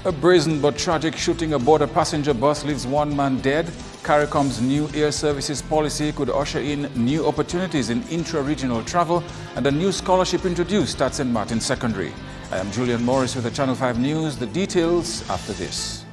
A brazen but tragic shooting aboard a passenger bus leaves one man dead. CARICOM's new air services policy could usher in new opportunities in intra-regional travel, and a new scholarship introduced at St. Martin's Secondary. I am Julian Morris with the Channel 5 News. The details after this.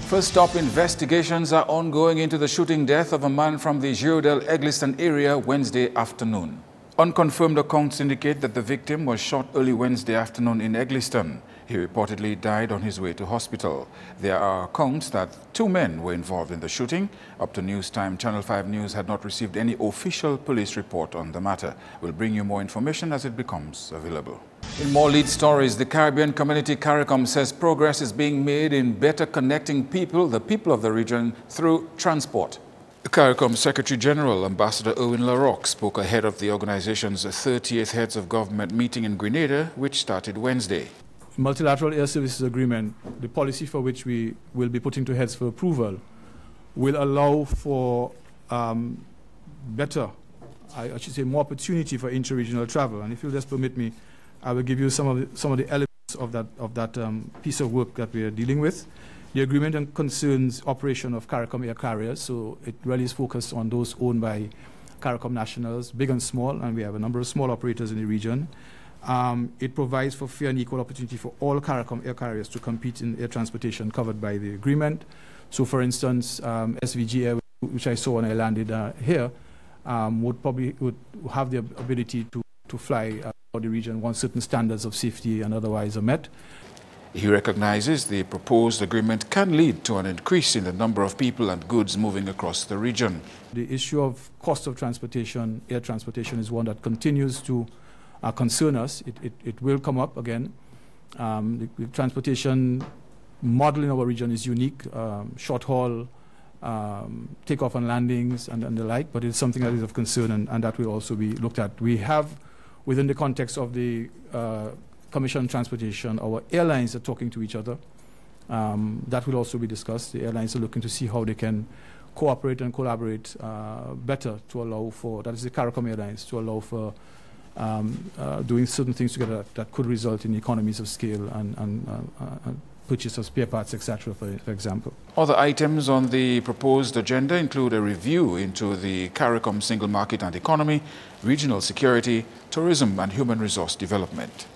First up, investigations are ongoing into the shooting death of a man from the Girondel-Egliston area Wednesday afternoon. Unconfirmed accounts indicate that the victim was shot early Wednesday afternoon in Egliston. He reportedly died on his way to hospital. There are accounts that 2 men were involved in the shooting. Up to news time, Channel 5 News had not received any official police report on the matter. We'll bring you more information as it becomes available. In more lead stories, the Caribbean Community CARICOM says progress is being made in better connecting the people of the region through transport. The CARICOM Secretary General, Ambassador Erwin LaRocque, spoke ahead of the organization's 30th Heads of Government meeting in Grenada, which started Wednesday. Multilateral Air Services Agreement, the policy for which we will be putting to heads for approval, will allow for I should say more opportunity for inter-regional travel. And if you'll just permit me, I will give you some of the elements of that piece of work that we are dealing with. The agreement concerns operation of CARICOM air carriers, so it really is focused on those owned by CARICOM nationals, big and small, and we have a number of small operators in the region. It provides for fair and equal opportunity for all CARICOM air carriers to compete in air transportation covered by the agreement. So, for instance, SVG Air, which I saw when I landed here, would have the ability to fly for the region once certain standards of safety and otherwise are met. He recognizes the proposed agreement can lead to an increase in the number of people and goods moving across the region. The issue of cost of transportation, air transportation, is one that continues to concern us. It will come up again. The transportation model in our region is unique, short haul, takeoff and landings and the like, but it's something that is of concern, and that will also be looked at. We have, within the context of the Commission on Transportation, our airlines are talking to each other. That will also be discussed. The airlines are looking to see how they can cooperate and collaborate better to allow for, that is the CARICOM airlines, to allow for doing certain things together that could result in economies of scale and purchase of spare parts, etc., for example. Other items on the proposed agenda include a review into the CARICOM single market and economy, regional security, tourism and human resource development.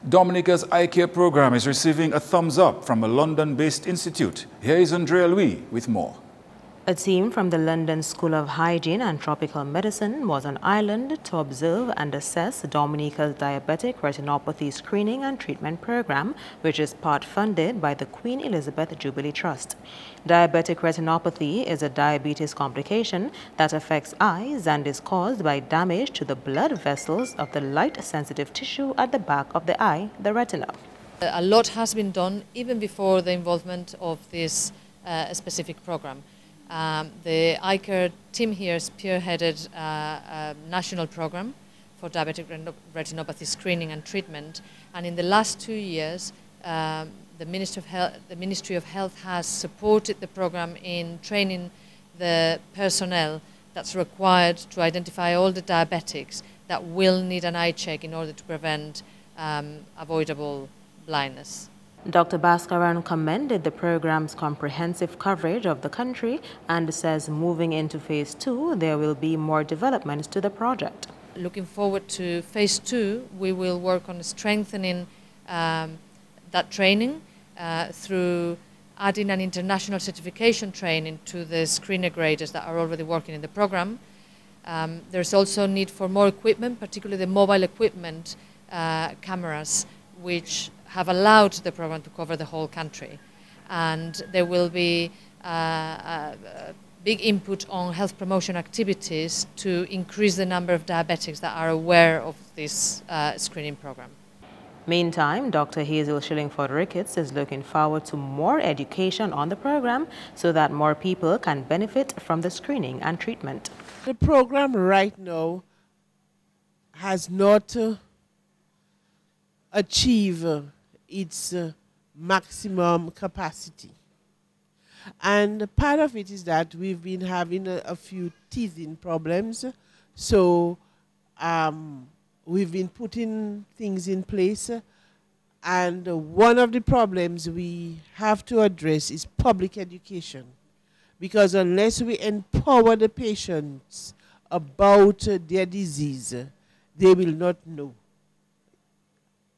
Dominica's eye care program is receiving a thumbs up from a London-based institute. Here is Andrea Louis with more. A team from the London School of Hygiene and Tropical Medicine was on island to observe and assess Dominica's diabetic retinopathy screening and treatment program, which is part funded by the Queen Elizabeth Jubilee Trust. Diabetic retinopathy is a diabetes complication that affects eyes and is caused by damage to the blood vessels of the light-sensitive tissue at the back of the eye, the retina. A lot has been done even before the involvement of this specific program. The eye care team here spearheaded a national program for diabetic retinopathy screening and treatment, and in the last 2 years the Ministry of Health has supported the program in training the personnel that's required to identify all the diabetics that will need an eye check in order to prevent avoidable blindness. Dr. Bhaskaran commended the program's comprehensive coverage of the country and says moving into phase 2, there will be more developments to the project. Looking forward to phase 2, we will work on strengthening that training through adding an international certification training to the screener graders that are already working in the program. There's also need for more equipment, particularly the mobile equipment cameras, which have allowed the program to cover the whole country. And there will be a big input on health promotion activities to increase the number of diabetics that are aware of this screening program. Meantime, Dr. Hazel Shillingford-Ricketts is looking forward to more education on the program so that more people can benefit from the screening and treatment. The program right now has not achieved its maximum capacity. And part of it is that we've been having a few teething problems. So we've been putting things in place. And one of the problems we have to address is public education. Because unless we empower the patients about their disease, they will not know.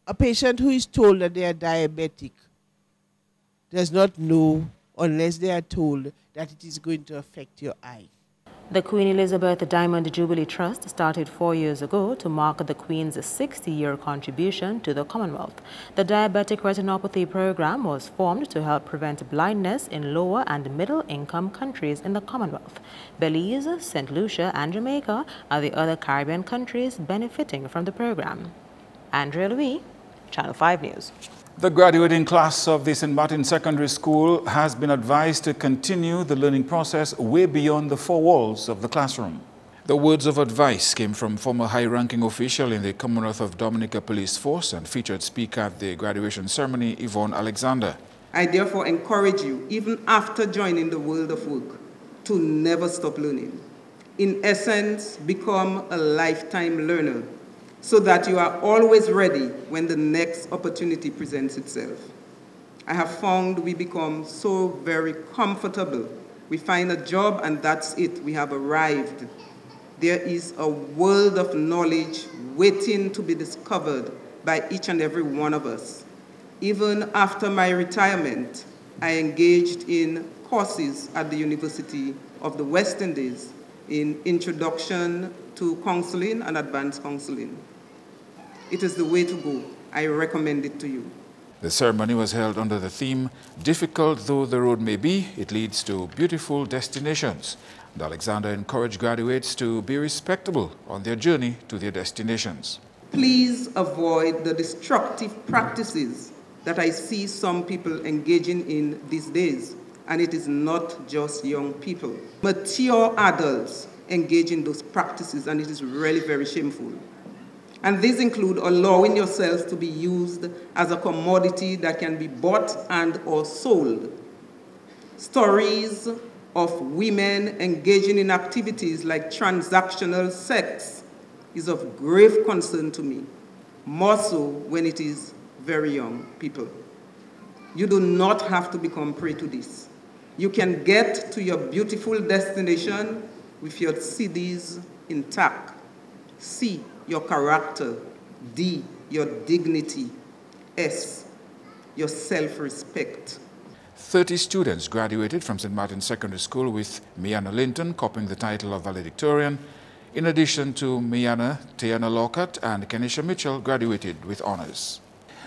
A patient who is told that they are diabetic does not know unless they are told that it is going to affect your eye. The Queen Elizabeth Diamond Jubilee Trust started 4 years ago to mark the Queen's 60-year contribution to the Commonwealth. The Diabetic Retinopathy Program was formed to help prevent blindness in lower and middle-income countries in the Commonwealth. Belize, St. Lucia, and Jamaica are the other Caribbean countries benefiting from the program. Andrea Louis, Channel 5 News. The graduating class of the St. Martin Secondary School has been advised to continue the learning process way beyond the four walls of the classroom. The words of advice came from former high-ranking official in the Commonwealth of Dominica Police Force and featured speaker at the graduation ceremony, Yvonne Alexander. I therefore encourage you, even after joining the world of work, to never stop learning. In essence, become a lifetime learner, so that you are always ready when the next opportunity presents itself. I have found we become so very comfortable. We find a job and that's it, we have arrived. There is a world of knowledge waiting to be discovered by each and every one of us. Even after my retirement, I engaged in courses at the University of the West Indies in Introduction to Counseling and Advanced Counseling. It is the way to go. I recommend it to you. The ceremony was held under the theme, "Difficult though the road may be, it leads to beautiful destinations." And Alexander encouraged graduates to be respectable on their journey to their destinations. Please avoid the destructive practices that I see some people engaging in these days. And it is not just young people. Mature adults engage in those practices, and it is really very shameful. And these include allowing yourselves to be used as a commodity that can be bought and or sold. Stories of women engaging in activities like transactional sex is of grave concern to me, more so when it is very young people. You do not have to become prey to this. You can get to your beautiful destination with your CDs intact. C, your character. D, your dignity. S, your self-respect. 30 students graduated from St. Martin's Secondary School, with Miana Linton copying the title of valedictorian. In addition to Miana, Tiana Lockhart and Kenisha Mitchell graduated with honors.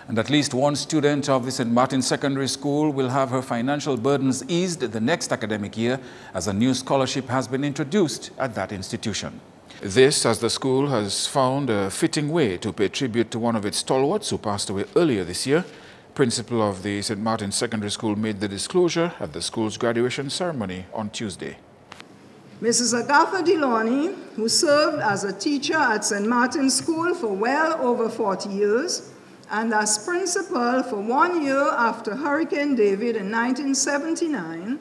And at least one student of the St. Martin's Secondary School will have her financial burdens eased the next academic year, as a new scholarship has been introduced at that institution. This, as the school has found a fitting way to pay tribute to one of its stalwarts who passed away earlier this year. Principal of the St. Martin's Secondary School made the disclosure at the school's graduation ceremony on Tuesday. Mrs. Agatha Deloney, who served as a teacher at St. Martin's School for well over 40 years, and as principal for 1 year after Hurricane David in 1979,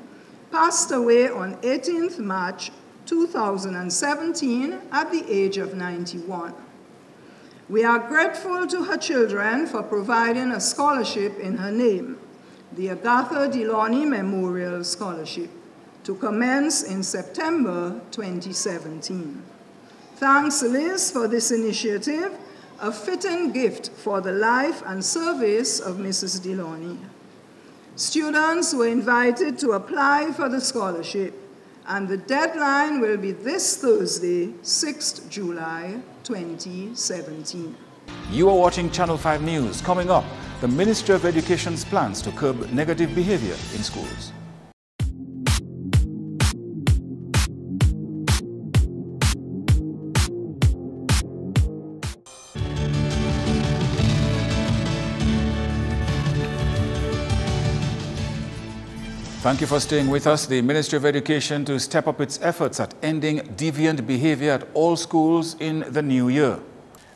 passed away on 18th March 2017 at the age of 91. We are grateful to her children for providing a scholarship in her name, the Agatha Deloney Memorial Scholarship, to commence in September 2017. Thanks, Liz, for this initiative, a fitting gift for the life and service of Mrs. Deloney. Students were invited to apply for the scholarship, and the deadline will be this Thursday, 6th July 2017. You are watching Channel 5 News. Coming up, the Ministry of Education's plans to curb negative behavior in schools. Thank you for staying with us. The Ministry of Education to step up its efforts at ending deviant behavior at all schools in the new year.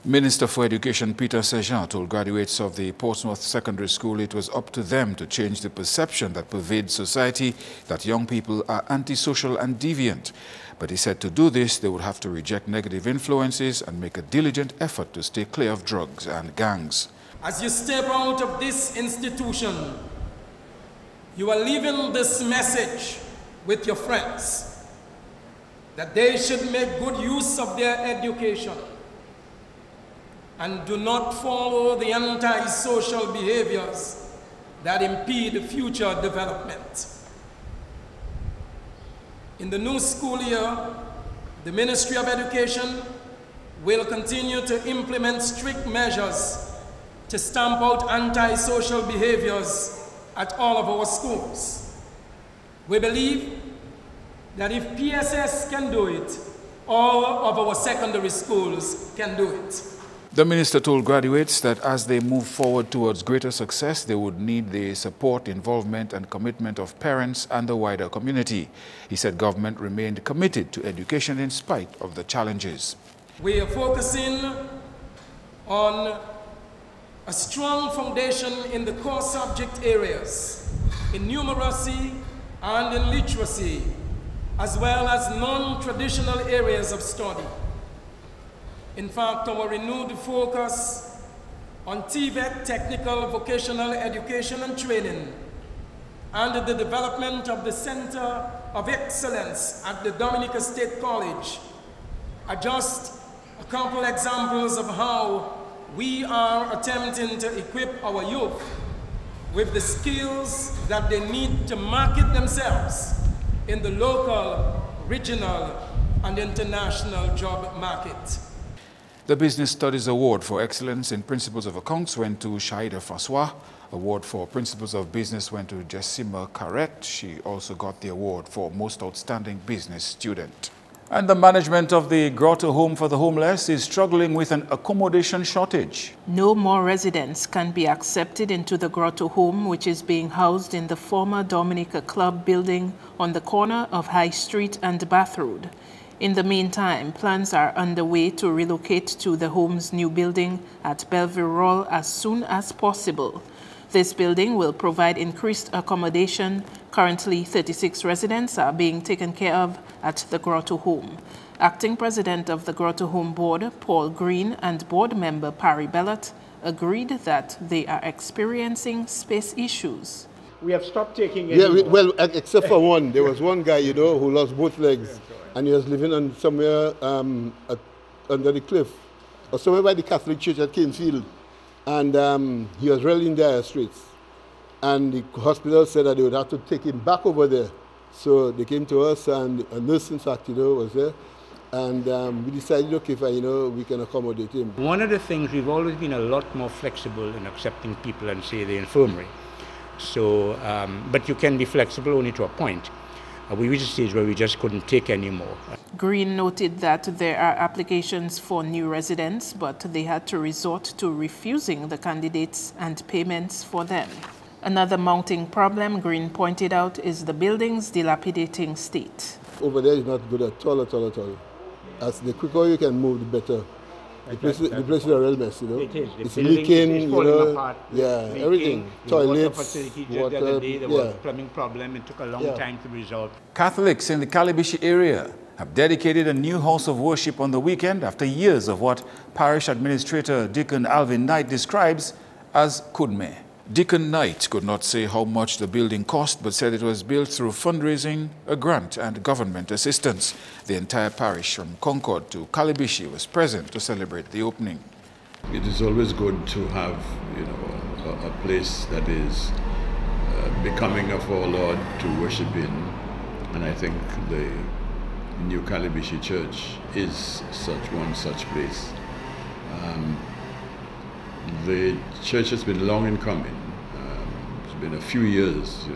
Minister for Education Peter Serjeant told graduates of the Portsmouth Secondary School it was up to them to change the perception that pervades society that young people are antisocial and deviant. But he said to do this, they would have to reject negative influences and make a diligent effort to stay clear of drugs and gangs. As you step out of this institution, you are leaving this message with your friends, that they should make good use of their education and do not follow the antisocial behaviors that impede future development. In the new school year, the Ministry of Education will continue to implement strict measures to stamp out antisocial behaviors at all of our schools. We believe that if PSS can do it, all of our secondary schools can do it. The minister told graduates that as they move forward towards greater success, they would need the support, involvement and commitment of parents and the wider community. He said government remained committed to education in spite of the challenges. We are focusing on a strong foundation in the core subject areas, in numeracy and in literacy, as well as non-traditional areas of study. In fact, our renewed focus on TVET, technical vocational education and training, and the development of the Center of Excellence at the Dominica State College are just a couple examples of how we are attempting to equip our youth with the skills that they need to market themselves in the local, regional, and international job market. The Business Studies Award for Excellence in Principles of Accounts went to Shaida Francois. Award for Principles of Business went to Jessima Carrette. She also got the award for Most Outstanding Business Student. And the management of the Grotto Home for the Homeless is struggling with an accommodation shortage. No more residents can be accepted into the Grotto Home, which is being housed in the former Dominica Club building on the corner of High Street and Bath Road. In the meantime, plans are underway to relocate to the home's new building at Belvedere as soon as possible. This building will provide increased accommodation. Currently, 36 residents are being taken care of at the Grotto Home. Acting President of the Grotto Home Board, Paul Green, and Board Member Parry Bellot agreed that they are experiencing space issues. We have stopped taking well, except for one. There was one guy, who lost both legs, and he was living on somewhere under the cliff, or somewhere by the Catholic Church at Kingsfield. And he was really in dire straits. And the hospital said that they would have to take him back over there. So they came to us, and a nurse, in fact, was there. And we decided, okay, fine, we can accommodate him. One of the things, we've always been a lot more flexible in accepting people in, say, the infirmary. So, but you can be flexible only to a point. We reached a stage where we just couldn't take any more. Green noted that there are applications for new residents, but they had to resort to refusing the candidates and payments for them. Another mounting problem, Green pointed out, is the building's dilapidating state. Over there is not good at all, at all, at all. As the quicker you can move, the better. The place is a real mess, It is. It's leaking, it's falling apart. leaking, everything. Toilets, water. The other day, there was a plumbing problem. It took a long time to resolve. Catholics in the Calibishi area have dedicated a new house of worship on the weekend after years of what Parish Administrator Deacon Alvin Knight describes as kudme. Deacon Knight could not say how much the building cost, but said it was built through fundraising, a grant and government assistance. The entire parish from Concord to Calibishi was present to celebrate the opening. It is always good to have, a place that is becoming of our Lord to worship in, and I think the New Calibishi Church is one such place. The church has been long in coming. It's been a few years,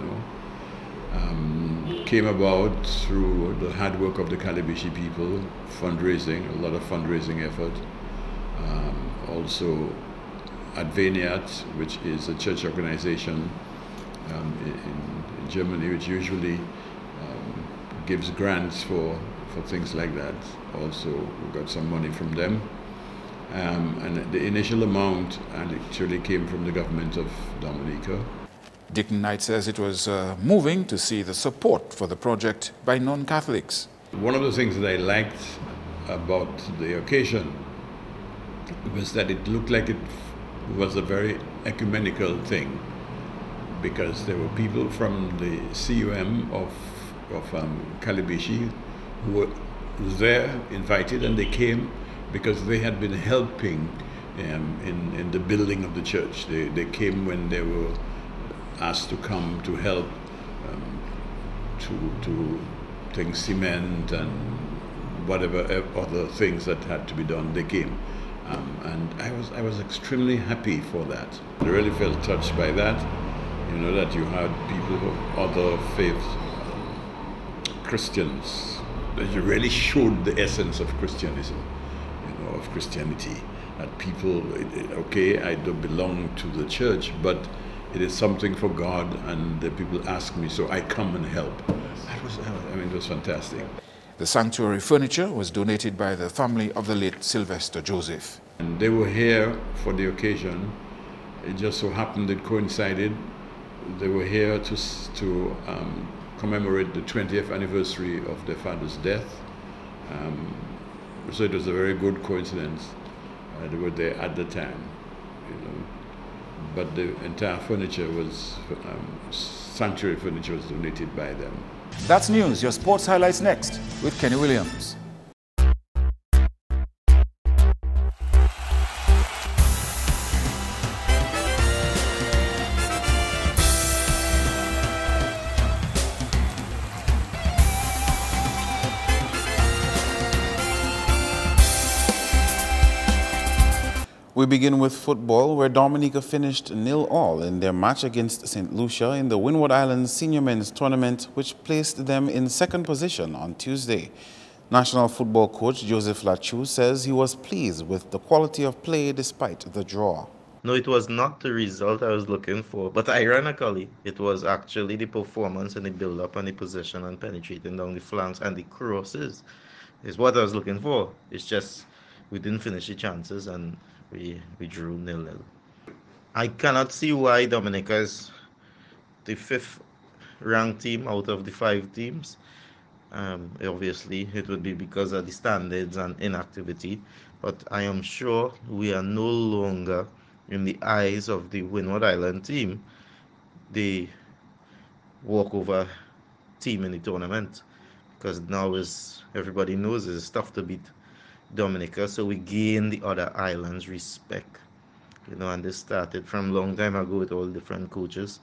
Came about through the hard work of the Calibishi people, fundraising, a lot of fundraising effort. Also Adveniat, which is a church organization in Germany, which usually gives grants for things like that. Also, we got some money from them. and the initial amount actually came from the government of Dominica. Dick Knight says it was moving to see the support for the project by non-Catholics. One of the things that I liked about the occasion was that it looked like it was a very ecumenical thing, because there were people from the CUM of Calibishi who were there, invited, and they came because they had been helping in the building of the church. They came when they were asked to come to help to take cement and whatever other things that had to be done. They came, and I was extremely happy for that. I really felt touched by that. You know, that you had people of other faiths, Christians, that you really showed the essence of Christianism, you know, of Christianity. That people, okay, I don't belong to the church, but it is something for God, and the people ask me, so I come and help. That was, I mean, it was fantastic. The sanctuary furniture was donated by the family of the late Sylvester Joseph. And they were here for the occasion. It just so happened it coincided. They were here to commemorate the 20th anniversary of their father's death. So it was a very good coincidence. They were there at the time, you know. But the entire furniture was, sanctuary furniture was donated by them. That's news. Your sports highlights next with Kenny Williams. We begin with football, where Dominica finished 0-0 in their match against St. Lucia in the Windward Islands Senior Men's Tournament, which placed them in second position on Tuesday. National football coach Joseph Lachu says he was pleased with the quality of play despite the draw. No, it was not the result I was looking for, but ironically, it was actually the performance and the build-up and the possession and penetrating down the flanks and the crosses is what I was looking for. It's just we didn't finish the chances and we drew 0-0. I cannot see why Dominica is the 5th ranked team out of the 5 teams. Obviously, it would be because of the standards and inactivity, but I am sure we are no longer, in the eyes of the Windward Island team, the walkover team in the tournament, because now, as everybody knows, it's tough to beat Dominica, so we gain the other islands respect, you know, and this started from a long time ago with all different coaches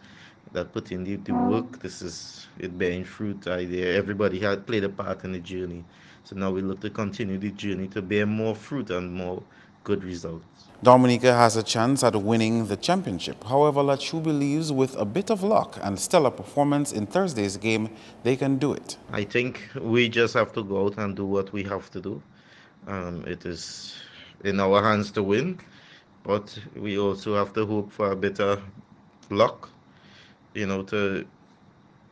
that put in the work. This is it bearing fruit. Everybody had played a part in the journey, so now we look to continue the journey to bear more fruit and more good results. Dominica has a chance at winning the championship. However, Lachu believes with a bit of luck and stellar performance in Thursday's game, they can do it. I think we just have to go out and do what we have to do. It is in our hands to win, but we also have to hope for a bit of luck, you know, to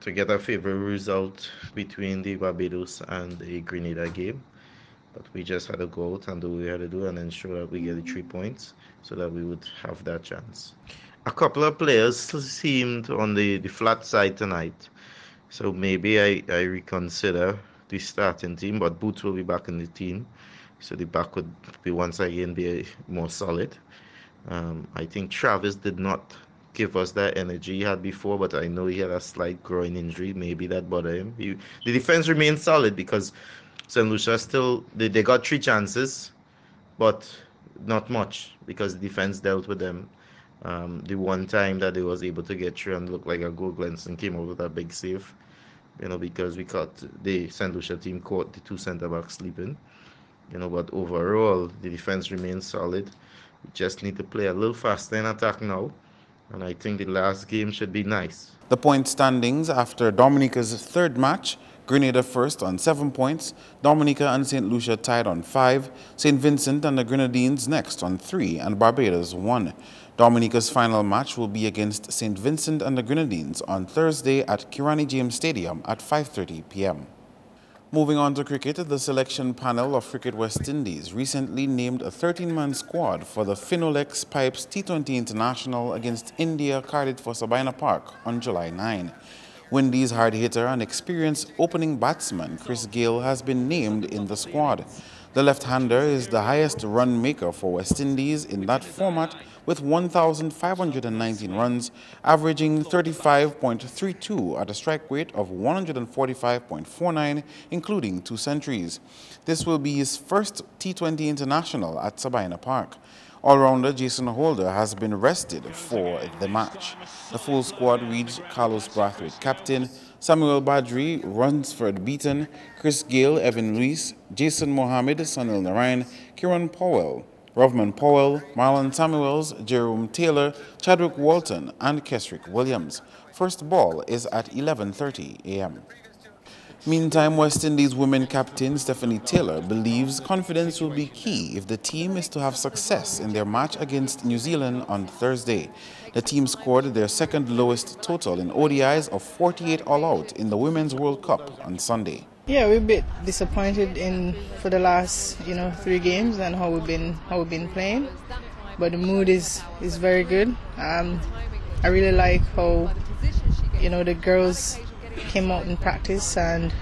get a favorable result between the Barbados and the Grenada game. But we just had to go out and do what we had to do and ensure that we get the 3 points so that we would have that chance. A couple of players seemed on the flat side tonight, so maybe I reconsider the starting team, but Boots will be back in the team, so the back would be once again be more solid. I think Travis did not give us that energy he had before, but I know he had a slight groin injury. Maybe that bothered him. The defense remained solid because St. Lucia still, they got 3 chances, but not much because the defense dealt with them. The one time that they was able to get through and look like a goal, Glenson came out with a big save, you know, because we caught the St. Lucia team caught the 2 centre-backs sleeping, you know, but overall the defense remains solid. We just need to play a little faster in attack now, and I think the last game should be nice. The point standings after Dominica's 3rd match: Grenada first on 7 points, Dominica and St. Lucia tied on 5, St. Vincent and the Grenadines next on 3, and Barbados 1. Dominica's final match will be against St. Vincent and the Grenadines on Thursday at Kirani James Stadium at 5:30 p.m. Moving on to cricket, the selection panel of Cricket West Indies recently named a 13-man squad for the Finolex Pipes T20 International against India carded for Sabina Park on July 9. Windies hard hitter and experienced opening batsman Chris Gayle has been named in the squad. The left-hander is the highest run maker for West Indies in that format with 1,519 runs, averaging 35.32 at a strike rate of 145.49, including 2 centuries. This will be his first T20 international at Sabina Park. All-rounder Jason Holder has been rested for the match. The full squad reads Carlos Brathwaite, captain, Samuel Badri, Runsford Beaton, Chris Gayle, Evan Lewis, Jason Mohammed, Sunil Narayan, Kieran Powell, Rovman Powell, Marlon Samuels, Jerome Taylor, Chadwick Walton, and Kesrick Williams. First ball is at 11:30 a.m. Meantime, West Indies women captain Stephanie Taylor believes confidence will be key if the team is to have success in their match against New Zealand on Thursday. The team scored their second lowest total in ODIs of 48 all-out in the Women's World Cup on Sunday. Yeah, we're a bit disappointed for the last 3 games and how we've been playing, but the mood is very good. I really like how the girls came out in practice, and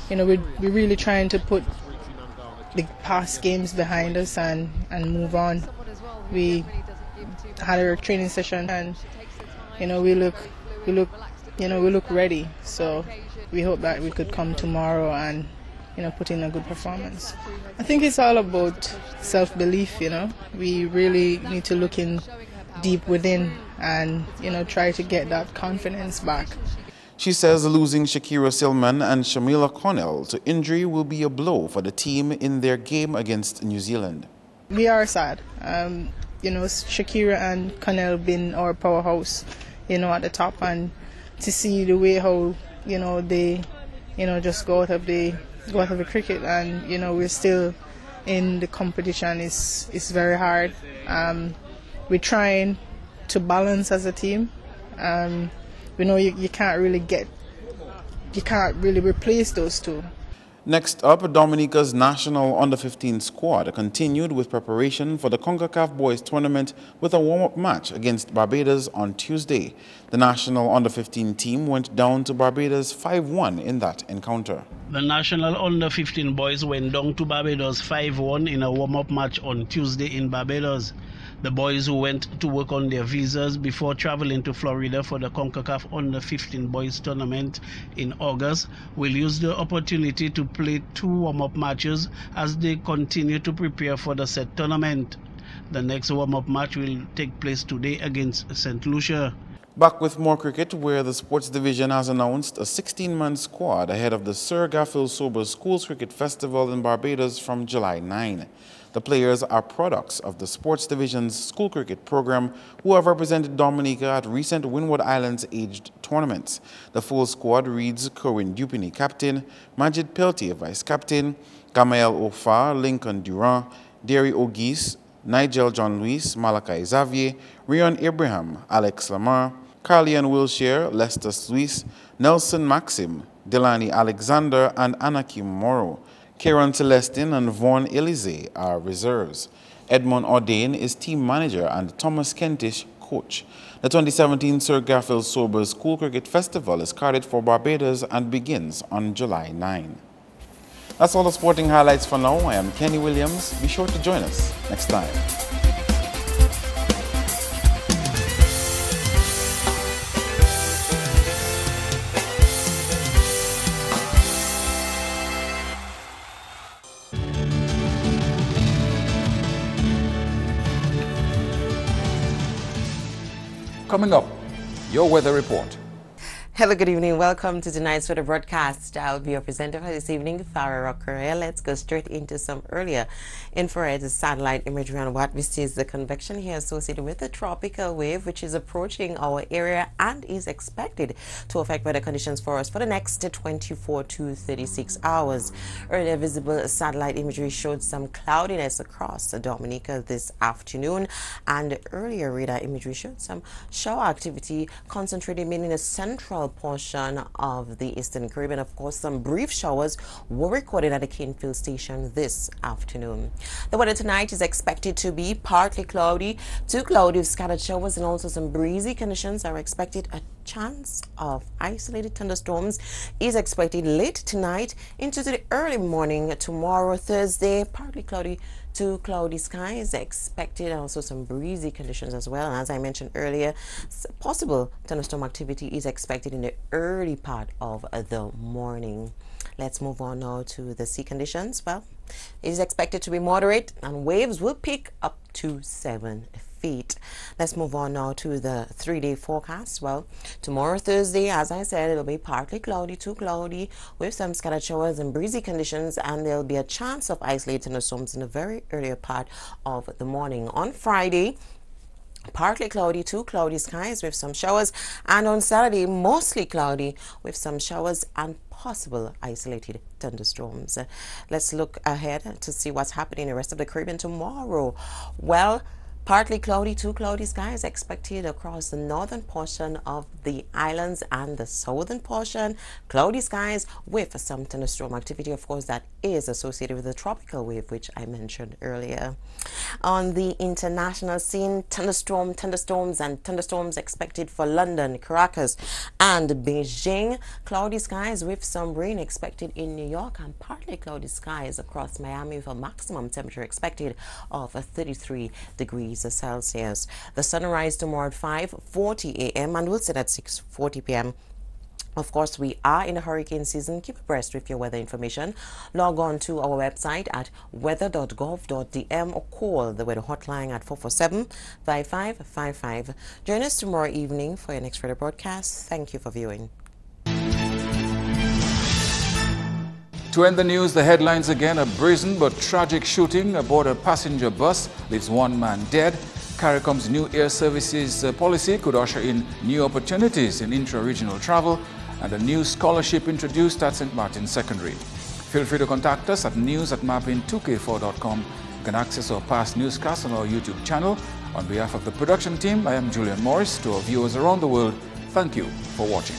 we're really trying to put the past games behind us and move on. We had a training session, and we look ready. So we hope that we could come tomorrow and put in a good performance. I think it's all about self-belief. We really need to look in deep within and try to get that confidence back. She says losing Shakira Silman and Shamila Connell to injury will be a blow for the team in their game against New Zealand. We are sad. Shakira and Connell been our powerhouse, at the top, and to see the way how they just go out of the cricket, and we're still in the competition is very hard. We're trying to balance as a team. You can't really replace those two. Next up, Dominica's national under-15 squad continued with preparation for the CONCACAF Boys Tournament with a warm-up match against Barbados on Tuesday. The national under-15 team went down to Barbados 5-1 in that encounter. The national under-15 boys went down to Barbados 5-1 in a warm-up match on Tuesday in Barbados. The boys, who went to work on their visas before traveling to Florida for the CONCACAF Under-15 Boys Tournament in August, will use the opportunity to play 2 warm-up matches as they continue to prepare for the said tournament. The next warm-up match will take place today against St. Lucia. Back with more cricket, where the sports division has announced a 16-man squad ahead of the Sir Garfield Sobers Schools Cricket Festival in Barbados from July 9. The players are products of the sports division's school cricket program who have represented Dominica at recent Windward Islands aged tournaments. The full squad reads Corwin Dupini, captain, Majid Peltier, vice captain, Gamael Ofar, Lincoln Durant, Derry O'Geese, Nigel John Luis, Malachi Xavier, Rion Abraham, Alex Lamar, Carlian Wilshire, Lester Sluis, Nelson Maxim, Delani Alexander, and Anakim Morrow. Kieran Celestin and Vaughn Elize are reserves. Edmond Ordain is team manager and Thomas Kentish coach. The 2017 Sir Garfield Sobers School Cricket Festival is carded for Barbados and begins on July 9. That's all the sporting highlights for now. I am Kenny Williams. Be sure to join us next time. Coming up, your weather report. Hello, good evening. Welcome to tonight's weather broadcast. I'll be your presenter for this evening, Farah Rockerea. Let's go straight into some earlier infrared satellite imagery on what we see is the convection here associated with a tropical wave which is approaching our area and is expected to affect weather conditions for us for the next 24 to 36 hours. Earlier visible satellite imagery showed some cloudiness across Dominica this afternoon, and earlier radar imagery showed some shower activity concentrated mainly in the central central portion of the Eastern Caribbean. Of course, some brief showers were recorded at the Canefield station this afternoon. The weather tonight is expected to be partly cloudy to cloudy with scattered showers, and also some breezy conditions are expected. A chance of isolated thunderstorms is expected late tonight into the early morning tomorrow, Thursday. Partly cloudy to cloudy skies expected, and also some breezy conditions as well. And as I mentioned earlier, possible thunderstorm activity is expected in the early part of the morning. Let's move on now to the sea conditions. Well, it is expected to be moderate and waves will pick up to 7 feet. Let's move on now to the 3-day forecast. Well, tomorrow, Thursday, as I said, it'll be partly cloudy to cloudy with some scattered showers and breezy conditions, and there'll be a chance of isolated thunderstorms in the very earlier part of the morning. On Friday, partly cloudy to cloudy skies with some showers, and on Saturday, mostly cloudy with some showers and possible isolated thunderstorms. Let's look ahead to see what's happening in the rest of the Caribbean tomorrow. Well, partly cloudy to cloudy skies expected across the northern portion of the islands and the southern portion. Cloudy skies with some thunderstorm activity, of course, that is associated with the tropical wave, which I mentioned earlier. On the international scene, thunderstorms expected for London, Caracas, and Beijing. Cloudy skies with some rain expected in New York, and partly cloudy skies across Miami with a maximum temperature expected of 33 degrees Celsius. The sunrise tomorrow at 5:40 a.m. and will set at 6:40 p.m. Of course, we are in the hurricane season. Keep abreast with your weather information. Log on to our website at weather.gov.dm or call the weather hotline at 447-5555. Join us tomorrow evening for your next weather broadcast. Thank you for viewing. To end the news, the headlines again. A brazen but tragic shooting aboard a passenger bus leaves one man dead. CARICOM's new air services policy could usher in new opportunities in intra-regional travel, and a new scholarship introduced at St. Martin's Secondary. Feel free to contact us at news@mapping2k4.com. You can access our past newscasts on our YouTube channel. On behalf of the production team, I am Julian Morris. To our viewers around the world, thank you for watching.